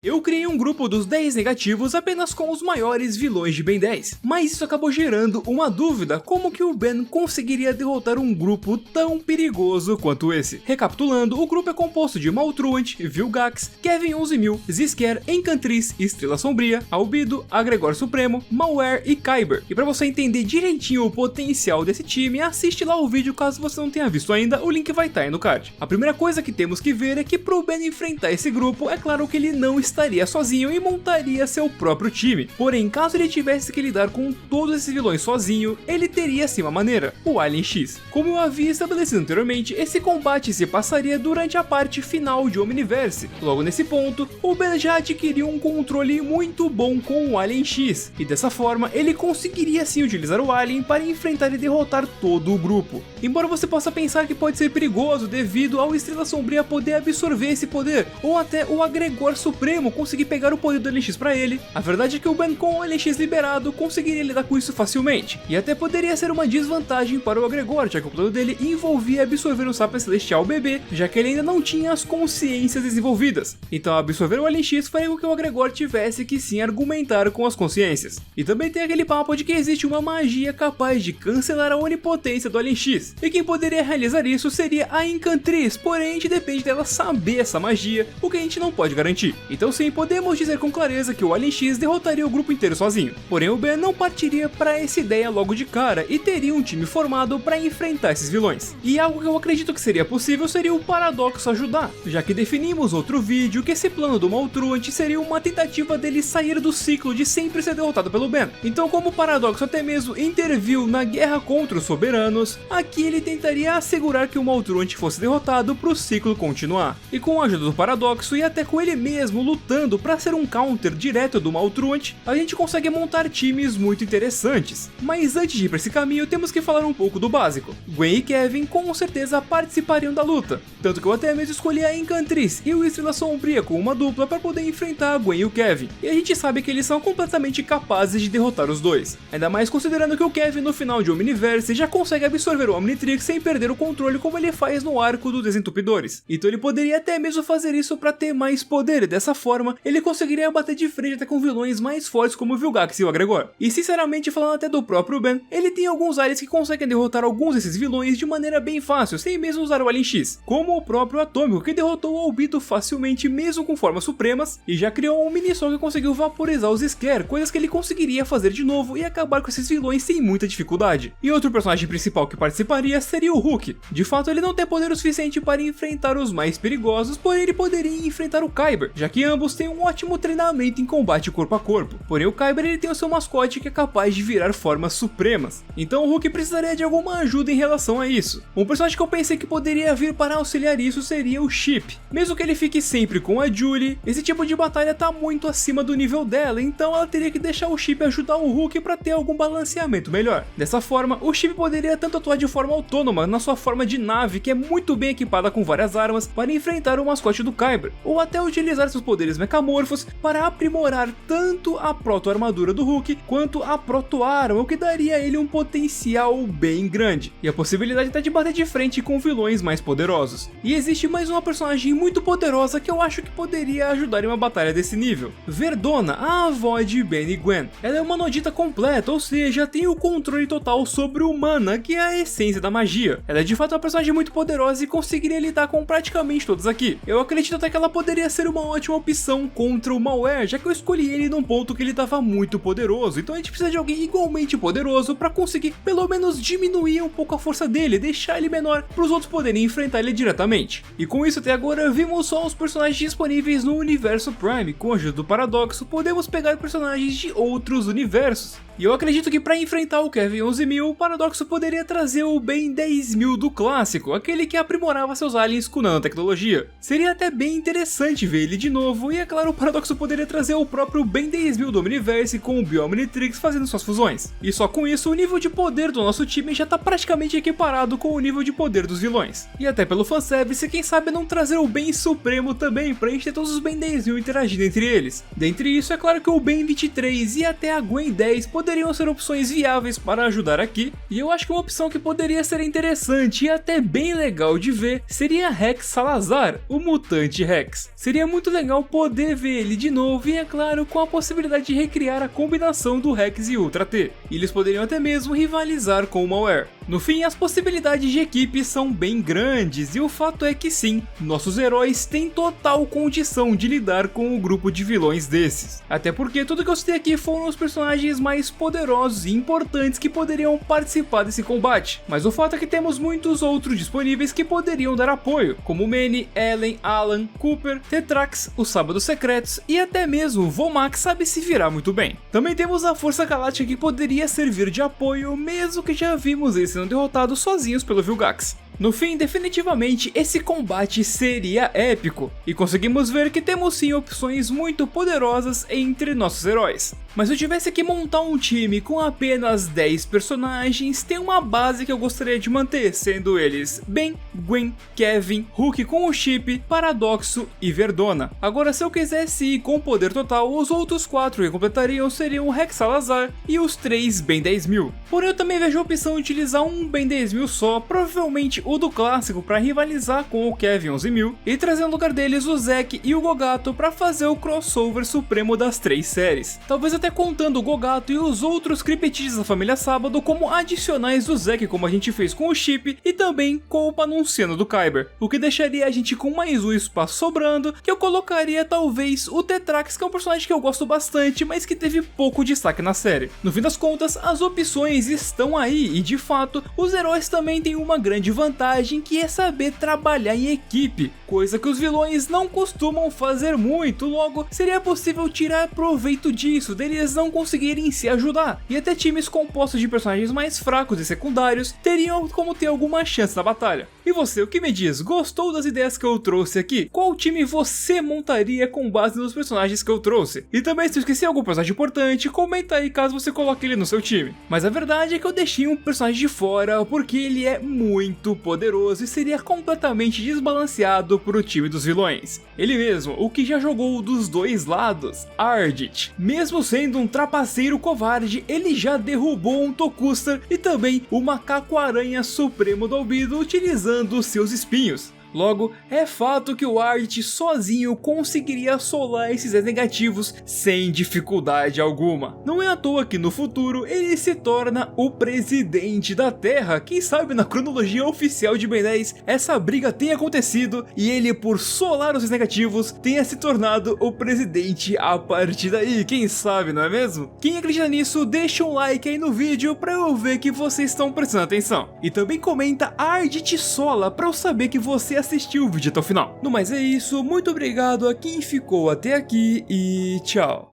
Eu criei um grupo dos 10 negativos apenas com os maiores vilões de Ben 10, mas isso acabou gerando uma dúvida: como que o Ben conseguiria derrotar um grupo tão perigoso quanto esse? Recapitulando, o grupo é composto de Maltruant, Vilgax, Kevin 11000, Zizker, Encantriz, Estrela Sombria, Albedo, Agregor Supremo, Malware e Kyber. E pra você entender direitinho o potencial desse time, assiste lá o vídeo caso você não tenha visto ainda, o link vai estar aí no card. A primeira coisa que temos que ver é que pro Ben enfrentar esse grupo, é claro que ele não estaria sozinho e montaria seu próprio time. Porém, caso ele tivesse que lidar com todos esses vilões sozinho, ele teria sim uma maneira: o Alien X. Como eu havia estabelecido anteriormente, esse combate se passaria durante a parte final de Omniverse. Logo nesse ponto, o Ben já adquiriu um controle muito bom com o Alien X, e dessa forma ele conseguiria sim utilizar o Alien para enfrentar e derrotar todo o grupo. Embora você possa pensar que pode ser perigoso devido ao Estrela Sombria poder absorver esse poder, ou até o Agregor Supremo conseguir pegar o poder do Alien X pra ele, a verdade é que o Ben com o Alien X liberado conseguiria lidar com isso facilmente, e até poderia ser uma desvantagem para o Agregor, já que o plano dele envolvia absorver um Sapiens Celestial bebê, já que ele ainda não tinha as consciências desenvolvidas. Então absorver o Alien X faria com que o Agregor tivesse que sim argumentar com as consciências. E também tem aquele papo de que existe uma magia capaz de cancelar a onipotência do Alien X, e quem poderia realizar isso seria a Encantriz, porém a gente depende dela saber essa magia, o que a gente não pode garantir. Então sim, podemos dizer com clareza que o Alien X derrotaria o grupo inteiro sozinho. Porém, o Ben não partiria para essa ideia logo de cara e teria um time formado para enfrentar esses vilões. E algo que eu acredito que seria possível seria o Paradoxo ajudar, já que definimos outro vídeo que esse plano do Maltruant seria uma tentativa dele sair do ciclo de sempre ser derrotado pelo Ben. Então, como o Paradoxo até mesmo interviu na guerra contra os soberanos, aqui ele tentaria assegurar que o Maltruant fosse derrotado para o ciclo continuar. E com a ajuda do Paradoxo e até com ele mesmo lutando para ser um counter direto do Maltruant, a gente consegue montar times muito interessantes. Mas antes de ir para esse caminho, temos que falar um pouco do básico. Gwen e Kevin com certeza participariam da luta, tanto que eu até mesmo escolhi a Encantriz e o Estrela Sombria com uma dupla para poder enfrentar a Gwen e o Kevin, e a gente sabe que eles são completamente capazes de derrotar os dois, ainda mais considerando que o Kevin no final de Omniverse já consegue absorver o Omnitrix sem perder o controle como ele faz no arco dos Desentupidores. Então ele poderia até mesmo fazer isso para ter mais poder, e dessa forma ele conseguiria bater de frente até com vilões mais fortes como o Vilgax e o Agregor. E sinceramente, falando até do próprio Ben, ele tem alguns aliens que conseguem derrotar alguns desses vilões de maneira bem fácil, sem mesmo usar o Alien X, como o próprio Atômico, que derrotou o Albedo facilmente mesmo com formas supremas, e já criou um mini-sol que conseguiu vaporizar os Zizker, coisas que ele conseguiria fazer de novo e acabar com esses vilões sem muita dificuldade. E outro personagem principal que participaria seria o Hulk. De fato, ele não tem poder o suficiente para enfrentar os mais perigosos, porém ele poderia enfrentar o Kyber, já que ambos têm um ótimo treinamento em combate corpo a corpo. Porém o Kyber ele tem o seu mascote que é capaz de virar formas supremas, então o Hulk precisaria de alguma ajuda em relação a isso. Um personagem que eu pensei que poderia vir para auxiliar isso seria o Chip. Mesmo que ele fique sempre com a Julie, esse tipo de batalha tá muito acima do nível dela, então ela teria que deixar o Chip ajudar o Hulk para ter algum balanceamento melhor. Dessa forma, o Chip poderia tanto atuar de forma autônoma na sua forma de nave, que é muito bem equipada com várias armas, para enfrentar o mascote do Kyber, ou até utilizar seus poderes mecamorfos para aprimorar tanto a proto-armadura do Hulk quanto a proto-arma, o que daria a ele um potencial bem grande, e a possibilidade até de bater de frente com vilões mais poderosos. E existe mais uma personagem muito poderosa que eu acho que poderia ajudar em uma batalha desse nível: Verdona, a avó de Ben e Gwen. Ela é uma Nodita completa, ou seja, tem o controle total sobre o Mana, que é a essência da magia. Ela é de fato uma personagem muito poderosa e conseguiria lidar com praticamente todos aqui. Eu acredito até que ela poderia ser uma ótima opção contra o Malware, já que eu escolhi ele num ponto que ele estava muito poderoso, então a gente precisa de alguém igualmente poderoso para conseguir pelo menos diminuir um pouco a força dele, deixar ele menor para os outros poderem enfrentar ele diretamente. E com isso até agora vimos só os personagens disponíveis no universo Prime. Com a ajuda do Paradoxo podemos pegar personagens de outros universos. E eu acredito que para enfrentar o Kevin 11000, o Paradoxo poderia trazer o Ben 10000 do clássico, aquele que aprimorava seus aliens com nanotecnologia. Seria até bem interessante ver ele de novo, e é claro, o Paradoxo poderia trazer o próprio Ben 10000 do Omniverse com o Biomnitrix fazendo suas fusões. E só com isso, o nível de poder do nosso time já tá praticamente equiparado com o nível de poder dos vilões. E até pelo fanservice, quem sabe não trazer o Ben Supremo também, pra gente ter todos os Ben 10000 interagindo entre eles. Dentre isso, é claro que o Ben 23 e até a Gwen 10 poderiam poderiam ser opções viáveis para ajudar aqui, e eu acho que uma opção que poderia ser interessante e até bem legal de ver seria Rex Salazar, o mutante Rex. Seria muito legal poder ver ele de novo e, é claro, com a possibilidade de recriar a combinação do Rex e Ultra T. E eles poderiam até mesmo rivalizar com o Malware. No fim, as possibilidades de equipe são bem grandes, e o fato é que sim, nossos heróis têm total condição de lidar com um grupo de vilões desses. Até porque tudo que eu citei aqui foram os personagens mais poderosos e importantes que poderiam participar desse combate, mas o fato é que temos muitos outros disponíveis que poderiam dar apoio, como Manny, Ellen, Alan, Cooper, Tetrax, os Sábados Secretos e até mesmo o Vomax sabe se virar muito bem. Também temos a Força Galáctica que poderia servir de apoio, mesmo que já vimos eles sendo derrotados sozinhos pelo Vilgax. No fim, definitivamente esse combate seria épico, e conseguimos ver que temos sim opções muito poderosas entre nossos heróis. Mas se eu tivesse que montar um time com apenas 10 personagens, tem uma base que eu gostaria de manter, sendo eles Ben, Gwen, Kevin, Hulk com o Chip, Paradoxo e Verdona. Agora, se eu quisesse ir com poder total, os outros 4 que completariam seriam o Rex Salazar e os 3 Ben 10.000. Porém, eu também vejo a opção de utilizar um Ben 10.000 só, provavelmente o do clássico, para rivalizar com o Kevin 11.000 e trazer no lugar deles o Zack e o Gogato para fazer o crossover supremo das 3 séries. Talvez até contando o Gogato e os outros Criptids da família Sábado como adicionais do Zack, como a gente fez com o Chip e também com o Panunciano do Kyber, o que deixaria a gente com mais um espaço sobrando, que eu colocaria talvez o Tetrax, que é um personagem que eu gosto bastante, mas que teve pouco destaque na série. No fim das contas, as opções estão aí e de fato, os heróis também têm uma grande vantagem, que é saber trabalhar em equipe, coisa que os vilões não costumam fazer muito, logo seria possível tirar proveito disso, deles não conseguirem se ajudar, e até times compostos de personagens mais fracos e secundários teriam como ter alguma chance na batalha. E você, o que me diz? Gostou das ideias que eu trouxe aqui? Qual time você montaria com base nos personagens que eu trouxe? E também, se eu esqueci algum personagem importante, comenta aí caso você coloque ele no seu time. Mas a verdade é que eu deixei um personagem de fora porque ele é muito poderoso e seria completamente desbalanceado para o time dos vilões. Ele mesmo, o que já jogou dos dois lados, Ardit. Mesmo sendo um trapaceiro covarde, ele já derrubou um Tokustar e também o Macaco-Aranha Supremo do Albedo utilizando os seus espinhos. Logo, é fato que o Ardit sozinho conseguiria assolar esses negativos sem dificuldade alguma. Não é à toa que no futuro ele se torna o presidente da Terra. Quem sabe na cronologia oficial de Ben 10 essa briga tenha acontecido e ele, por solar os negativos, tenha se tornado o presidente a partir daí. Quem sabe, não é mesmo? Quem acredita nisso, deixa um like aí no vídeo pra eu ver que vocês estão prestando atenção. E também comenta Ardit Sola pra eu saber que você assistiu o vídeo até o final. No mais é isso, muito obrigado a quem ficou até aqui e tchau.